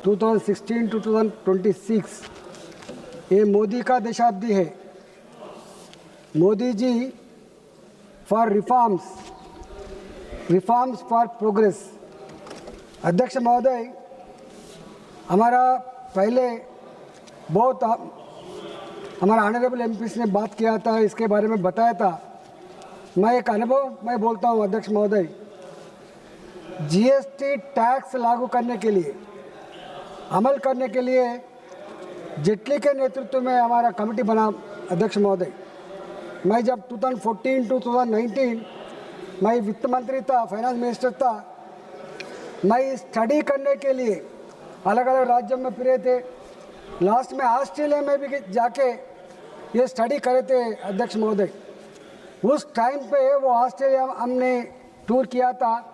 2016 to 2026 ये मोदी का दशाब्दी है। Modi ji for reforms for progress. अध्यक्ष महोदय, हमारा पहले बहुत हमारा ऑनरेबल एमपीस ने बात किया था, इसके बारे में बताया था। मैं एक अनुभव मैं बोलता हूँ अध्यक्ष महोदय, जीएसटी टैक्स लागू करने के लिए, अमल करने के लिए जेटली के नेतृत्व में हमारा कमेटी बना। अध्यक्ष महोदय, मैं जब 2014 टू 2019 मैं वित्त मंत्री था, फाइनेंस मिनिस्टर था, मैं स्टडी करने के लिए अलग अलग राज्यों में फिरे थे। लास्ट में ऑस्ट्रेलिया में भी जाके ये स्टडी करे थे। अध्यक्ष महोदय, उस टाइम पे वो ऑस्ट्रेलिया हमने टूर किया था,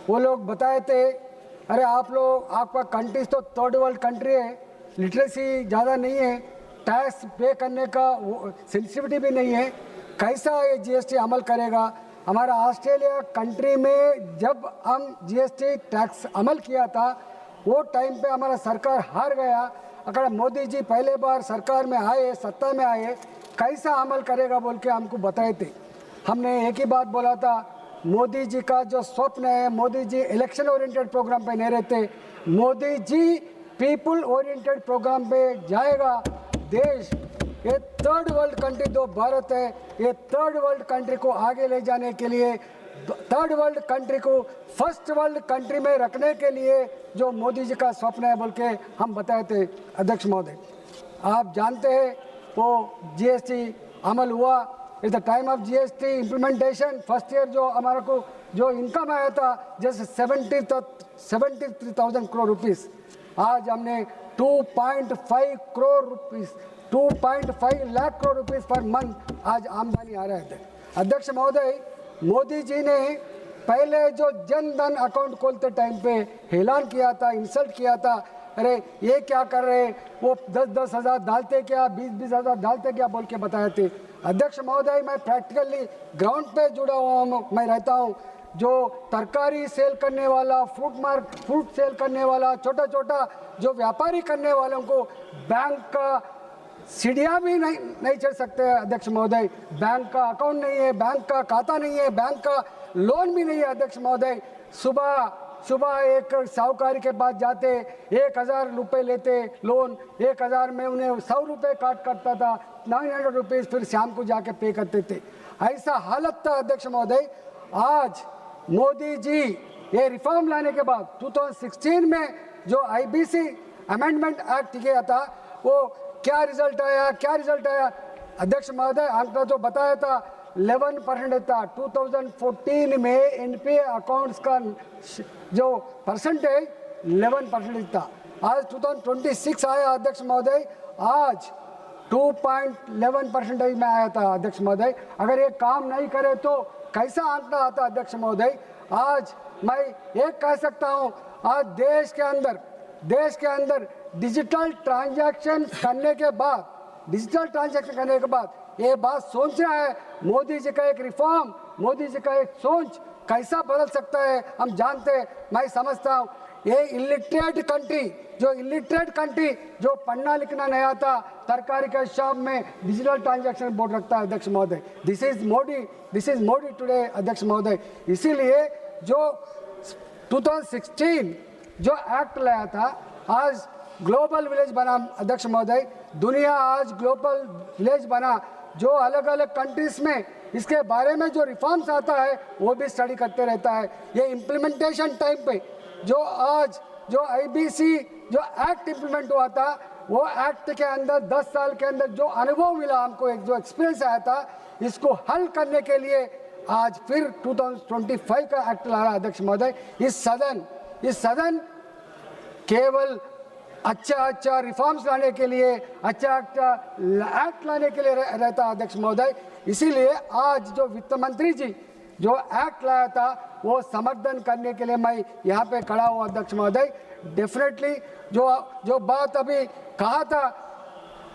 वो लोग बताए थे, अरे आप लोग, आपका कंट्रीज तो थर्ड वर्ल्ड कंट्री है, लिटरेसी ज़्यादा नहीं है, टैक्स पे करने का सेंसिटिविटी भी नहीं है, कैसा ये जीएसटी अमल करेगा। हमारा ऑस्ट्रेलिया कंट्री में जब हम जीएसटी टैक्स अमल किया था, वो टाइम पे हमारा सरकार हार गया। अगर मोदी जी पहले बार सरकार में आए, सत्ता में आए, कैसा अमल करेगा बोल के हमको बताए थे। हमने एक ही बात बोला था, मोदी जी का जो स्वप्न है, Modi ji election oriented program पे नहीं रहते, Modi ji people oriented program पे जाएगा। देश, ये थर्ड वर्ल्ड कंट्री जो भारत है, ये थर्ड वर्ल्ड कंट्री को आगे ले जाने के लिए, थर्ड वर्ल्ड कंट्री को फर्स्ट वर्ल्ड कंट्री में रखने के लिए जो मोदी जी का स्वप्न है बोल के हम बताए थे। अध्यक्ष महोदय, आप जानते हैं वो जीएसटी अमल हुआ, इस the time of GST implementation first year जो हमारा को जो इनकम आया था जैसे 73,000 करोड़ रुपीस, आज हमने 2.5 crore rupees, 2.5 lakh crore rupees per month आज आमदनी आ रहे थे। अध्यक्ष महोदय, मोदी जी ने पहले जो जन धन अकाउंट खोलते टाइम पे ऐलान किया था, इंसल्ट किया था, अरे ये क्या कर रहे, वो 10-10 हज़ार डालते क्या, 20-20 हज़ार डालते क्या बोल के बताए थे। अध्यक्ष महोदय, मैं प्रैक्टिकली ग्राउंड पे जुड़ा हुआ हूँ, मैं रहता हूँ। जो तरकारी सेल करने वाला, फ्रूट सेल करने वाला, छोटा छोटा जो व्यापारी करने वालों को बैंक का सीढ़ियाँ भी नहीं चढ़ सकते। अध्यक्ष महोदय, बैंक का अकाउंट नहीं है, बैंक का खाता नहीं है, बैंक का लोन भी नहीं है। अध्यक्ष महोदय, सुबह एक साहूकारी के पास जाते, 1,000 रुपये लेते लोन, 1,000 में उन्हें 100 रुपये काट करता था, 900 रुपीज़ फिर शाम को जाके पे करते थे। ऐसा हालत था। अध्यक्ष महोदय, आज मोदी जी ये रिफॉर्म लाने के बाद 2016 में जो आईबीसी अमेंडमेंट एक्ट किया था, वो क्या रिजल्ट आया। अध्यक्ष महोदय, आंकड़ा जो बताया था 11% था। 2014 में एनपीए अकाउंट्स का जो परसेंटेज 11% था। आज 2026 आया अध्यक्ष महोदय, आज 2.11% में आया था। अध्यक्ष महोदय, अगर ये काम नहीं करे तो कैसा आंकड़ा आता। अध्यक्ष महोदय, आज मैं एक कह सकता हूँ, आज देश के अंदर डिजिटल ट्रांजैक्शन करने के बाद ये बात सोच रहा है, मोदी जी का एक रिफॉर्म, मोदी जी का एक सोच कैसा बदल सकता है हम जानते हैं। मैं समझता हूँ ये इलिटरेट कंट्री जो पढ़ना लिखना नहीं आता, तरकारी के शॉप में डिजिटल ट्रांजैक्शन बोर्ड रखता है। अध्यक्ष महोदय, दिस इज मोदी टुडे। अध्यक्ष महोदय, इसीलिए जो 2016 जो एक्ट लाया था, आज ग्लोबल विलेज बना। अध्यक्ष महोदय, दुनिया आज ग्लोबल विलेज बना, जो अलग अलग कंट्रीज में इसके बारे में जो रिफॉर्म्स आता है वो भी स्टडी करते रहता है। ये इम्प्लीमेंटेशन टाइम पे जो आज जो आईबीसी जो एक्ट इम्प्लीमेंट हुआ था, वो एक्ट के अंदर 10 साल के अंदर जो अनुभव मिला हमको, एक जो एक्सपीरियंस आया था, इसको हल करने के लिए आज फिर 2025 का एक्ट ला रहा है। अध्यक्ष महोदय, इस सदन केवल अच्छा रिफॉर्म्स लाने के लिए, अच्छा एक्ट लाने के लिए रहता है। अध्यक्ष महोदय, इसीलिए आज जो वित्त मंत्री जी जो एक्ट लाया था वो समर्थन करने के लिए मैं यहाँ पे खड़ा हूँ। अध्यक्ष महोदय, डेफिनेटली जो बात अभी कहा था,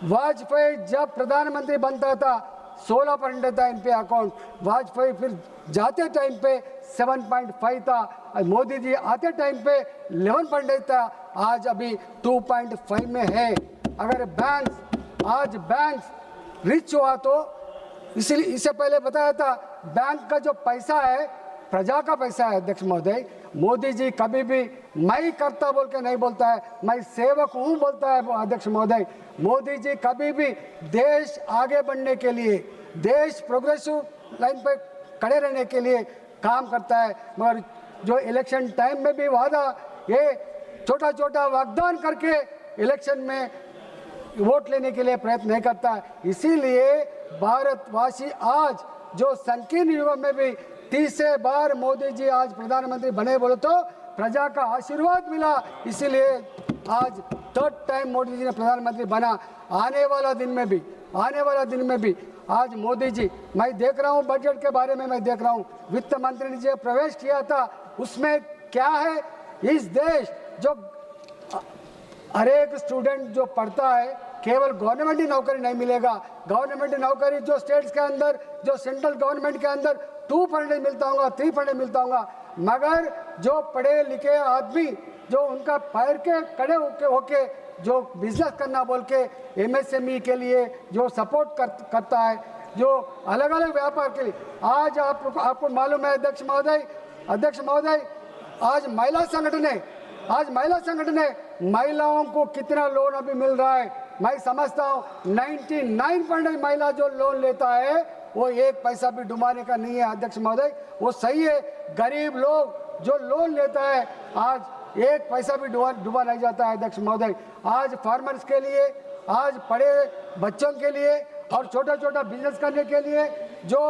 वाजपेयी जब प्रधानमंत्री बनता था 16% रहता है इन पे अकाउंट। वाजपेयी फिर जाते टाइम पे 7.5 था, मोदी जी आते टाइम पे 11% था, आज अभी 2.5 में है। अगर आज बैंक्स रिच हुआ तो इसलिए इससे पहले बताया था बैंक का जो पैसा है प्रजा का पैसा है अध्यक्ष महोदय। मोदी जी कभी भी मैं करता बोल के नहीं बोलता है, मैं सेवक हूँ बोलता है अध्यक्ष महोदय। मोदी जी कभी भी देश आगे बढ़ने के लिए, देश प्रोग्रेसिव लाइन पे खड़े रहने के लिए काम करता है, मगर जो इलेक्शन टाइम में भी वादा ये छोटा छोटा वाग्दान करके इलेक्शन में वोट लेने के लिए प्रयत्न नहीं करता है। इसीलिए भारतवासी आज जो संकीर्ण युग में भी तीसरे बार मोदी जी आज प्रधानमंत्री बने बोले तो प्रजा का आशीर्वाद मिला, इसीलिए आज 3rd टाइम मोदी जी ने प्रधानमंत्री बना। आने वाला दिन में भी आज मोदी जी, मैं देख रहा हूँ बजट के बारे में, मैं देख रहा हूँ वित्त मंत्री ने जो प्रवेश किया था उसमें क्या है, इस देश जो हर एक स्टूडेंट जो पढ़ता है केवल गवर्नमेंट ही नौकरी नहीं मिलेगा। गवर्नमेंट नौकरी जो स्टेट्स के अंदर, जो सेंट्रल गवर्नमेंट के अंदर 2% मिलता होगा, 3% मिलता होगा, मगर जो पढ़े लिखे आदमी जो उनका पैर के खड़े होके जो बिजनेस करना बोल के MSME के लिए जो सपोर्ट करता है, जो अलग अलग व्यापार के लिए, आज आपको मालूम है अध्यक्ष महोदय, आज महिला संगठन है, महिलाओं को कितना लोन अभी मिल रहा है। मैं समझता हूँ 99% महिला जो लोन लेता है वो एक पैसा भी डुबाने का नहीं है अध्यक्ष महोदय, वो सही है। गरीब लोग जो लोन लेता है आज एक पैसा भी डुबा नहीं जाता है अध्यक्ष महोदय। आज फार्मर्स के लिए, आज पढ़े बच्चों के लिए और छोटा छोटा बिजनेस करने के लिए जो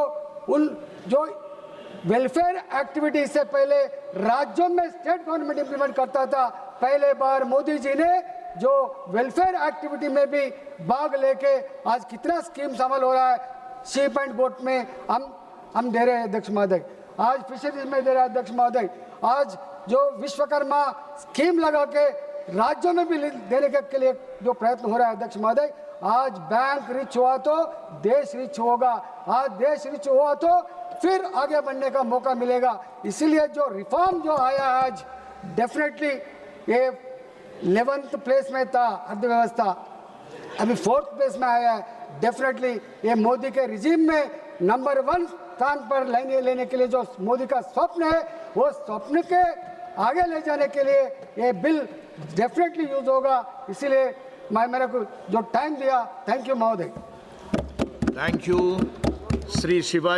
वेलफेयर एक्टिविटी से पहले राज्यों में स्टेट गवर्नमेंट इंप्लीमेंट करता था, पहले बार मोदी जी ने जो वेलफेयर एक्टिविटी में भी भाग लेके आज कितना स्कीम्स अमल हो रहा है। शिप एंड बोट में हम दे रहे हैं अध्यक्ष महोदय, आज फिशरीज में दे रहे हैं अध्यक्ष महोदय, आज जो विश्वकर्मा स्कीम लगा के राज्यों में भी देने के लिए जो प्रयत्न हो रहा है अध्यक्ष महोदय। आज बैंक रिच हुआ तो देश रिच होगा, आज देश रिच हुआ तो फिर आगे बढ़ने का मौका मिलेगा। इसीलिए जो रिफॉर्म जो आया आज, डेफिनेटली ये 11th प्लेस में था अर्थव्यवस्था, अभी 4th प्लेस में आया है। डेफिनेटली ये मोदी के रिजीम में नंबर 1 स्थान पर लेने के लिए जो मोदी का स्वप्न है, वो स्वप्न के आगे ले जाने के लिए ये बिल डेफिनेटली यूज होगा। इसीलिए मेरे को जो टाइम दिया, थैंक यू महोदय। Thank you Shri Shiva.